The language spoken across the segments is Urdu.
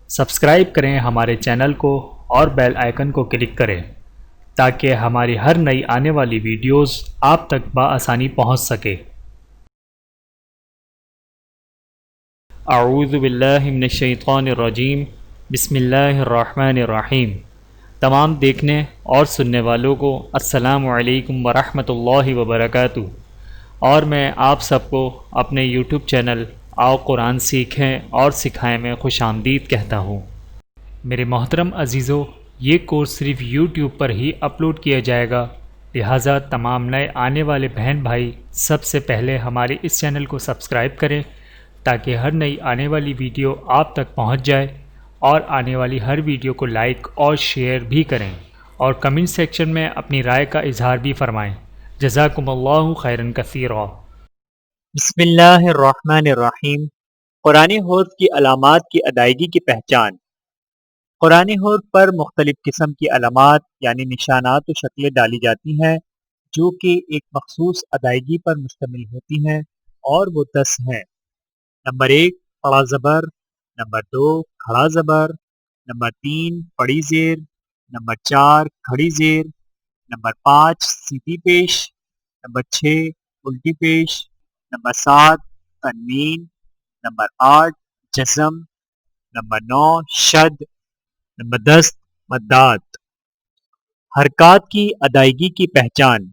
سبسکرائب کریں ہمارے چینل کو اور بیل آئیکن کو کلک کریں تاکہ ہماری ہر نئی آنے والی ویڈیوز آپ تک بآسانی پہنچ سکے۔ اعوذ باللہ من الشیطان الرجیم، بسم اللہ الرحمن الرحیم۔ تمام دیکھنے اور سننے والوں کو السلام علیکم ورحمۃ اللہ وبرکاتہ، اور میں آپ سب کو اپنے یوٹیوب چینل آؤ قرآن سیکھیں اور سکھائیں میں خوش آمدید کہتا ہوں۔ میرے محترم عزیزو، یہ کورس صرف یوٹیوب پر ہی اپلوڈ کیا جائے گا، لہٰذا تمام نئے آنے والے بہن بھائی سب سے پہلے ہمارے اس چینل کو سبسکرائب کریں تاکہ ہر نئی آنے والی ویڈیو آپ تک پہنچ جائے، اور آنے والی ہر ویڈیو کو لائک اور شیئر بھی کریں، اور کمنٹ سیکشن میں اپنی رائے کا اظہار بھی فرمائیں۔ جزاکم اللہ خیرا کثیرا۔ بسم اللہ الرحمن الرحیم۔ قرآن حروف کی علامات کی ادائیگی کی پہچان۔ قرآن حروف پر مختلف قسم کی علامات یعنی نشانات و شکلیں ڈالی جاتی ہیں جو کہ ایک مخصوص ادائیگی پر مشتمل ہوتی ہیں، اور وہ 10 ہیں۔ نمبر 1 پڑا زبر، نمبر 2 کھڑا زبر، نمبر 3 پڑی زیر، نمبر 4 کھڑی زیر، نمبر 5 سیدھی پیش، نمبر 6 الٹی پیش، نمبر 7 تنوین، نمبر 8 جزم، نمبر 9 شد، نمبر 10 مدات۔ حرکات کی ادائیگی کی پہچان۔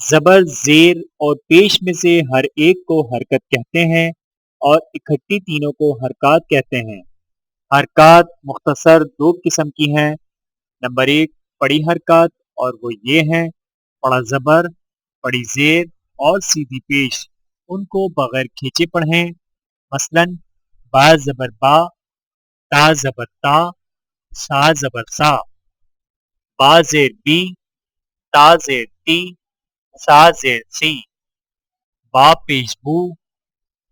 زبر، زیر اور پیش میں سے ہر ایک کو حرکت کہتے ہیں اور اکٹھی تینوں کو حرکات کہتے ہیں۔ حرکات مختصر 2 قسم کی ہیں۔ نمبر 1 پڑی حرکات، اور وہ یہ ہیں: پڑا زبر، پڑی زیر اور سیدھی پیش۔ ان کو بغیر کھینچے پڑھیں، مثلا با زبر با، تا زبر تا، سا زبر سا، با زیر بی، تا زیر تی، سا زیر سی، با پیش بو،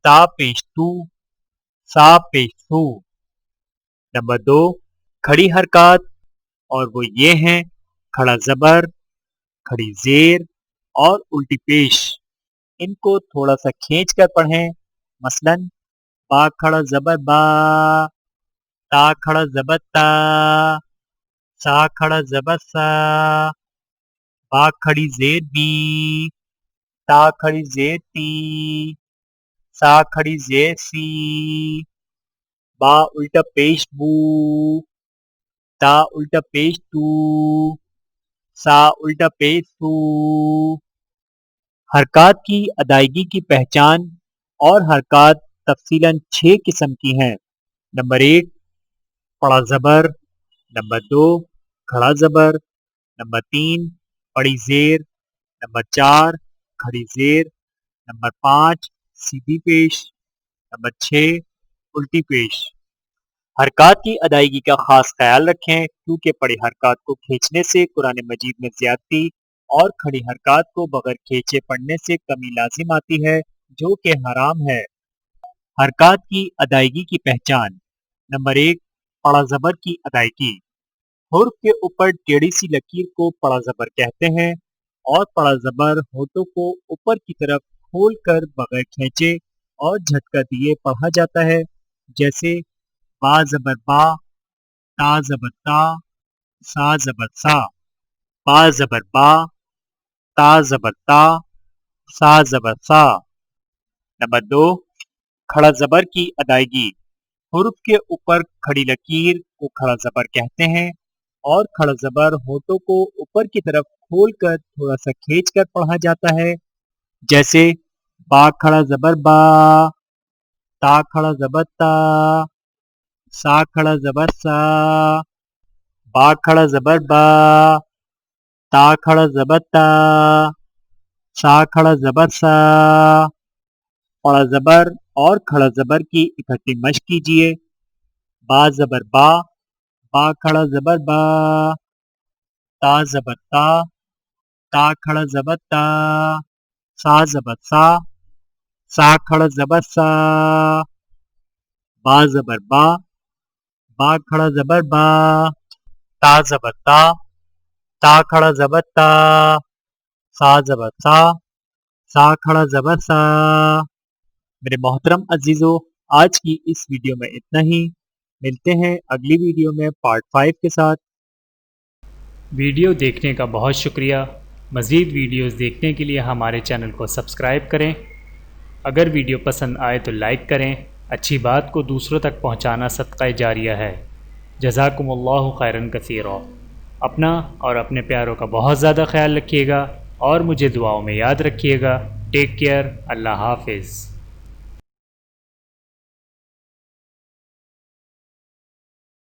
تا پیش تو، سا پیش سو۔ نمبر 2 کھڑی حرکات، اور وہ یہ ہیں: کھڑا زبر، کھڑی زیر اور الٹی پیش۔ ان کو تھوڑا سا کھینچ کر پڑھیں، مثلا با کھڑا زبر با، تا کھڑا زبر تا، سا کھڑا زبر سا، با کھڑی زیر بی، تا کھڑی زیر تی، سا کھڑی زیر سی، با الٹا پیش بو، تا الٹا پیش تو، سا الٹا پیش سو۔ حرکات کی ادائیگی کی پہچان، اور حرکات تفصیلاً 6 قسم کی ہیں۔ نمبر 1 پڑا زبر، نمبر 2 کھڑا زبر، نمبر 3 پڑی زیر، نمبر 4 کھڑی زیر، نمبر 5 سیدھی پیش، نمبر 6 الٹی پیش۔ حرکات کی ادائیگی کا خاص خیال رکھیں، کیونکہ پڑی حرکات کو کھینچنے سے قرآن مجید میں زیادتی اور کھڑی حرکات کو بغیر کھینچے پڑھنے سے کمی لازم آتی ہے جو کہ حرام ہے۔ حرکات کی ادائیگی کی پہچان۔ نمبر 1 پڑا زبر کی ادائیگی۔ حرف کے اوپر ٹیڑھی سی لکیر کو پڑا زبر کہتے ہیں، اور پڑا زبر ہونٹوں کو اوپر کی طرف کھول کر بغیر کھینچے اور جھٹکا دیے پڑھا جاتا ہے، جیسے با زبر با، تا زبر تا، سا زبر سا، با زبر با، تا زبر تا، سا زبر سا۔ نمبر 2 کھڑا زبر کی ادائیگی۔ حرف کے اوپر کھڑی لکیر کو کھڑا زبر کہتے ہیں، اور کھڑا زبر ہونٹوں کو اوپر کی طرف کھول کر تھوڑا سا کھینچ کر پڑھا جاتا ہے، جیسے با کھڑا زبر با، تا کھڑا زبر تا، سا کھڑا زبر سا، با کھڑا زبر با، تا کھڑا زبر تا، سا کھڑا زبر سا۔ پڑا زبر اور کھڑا زبر کی اکٹھی مشق کیجیے۔ با زبر با، با کھڑا زبر با، تا زبر تا، تا کھڑا زبر تا، سا زبر سا، سا کھڑا زبر سا۔ با زبر با، با کھڑا زبر با، تا زبر تا، تا کھڑا زبر تا، سا زبر سا، سا کھڑا زبر سا۔ میرے محترم عزیزو، آج کی اس ویڈیو میں اتنا ہی۔ ملتے ہیں اگلی ویڈیو میں پارٹ 5 کے ساتھ۔ ویڈیو دیکھنے کا بہت شکریہ۔ مزید ویڈیوز دیکھنے کے لیے ہمارے چینل کو سبسکرائب کریں۔ اگر ویڈیو پسند آئے تو لائک کریں۔ اچھی بات کو دوسروں تک پہنچانا صدقہ جاریہ ہے۔ جزاکم اللہ خیرن کثیرا۔ اپنا اور اپنے پیاروں کا بہت زیادہ خیال رکھیے گا اور مجھے دعاؤں میں یاد رکھیے گا۔ Take care. اللہ حافظ۔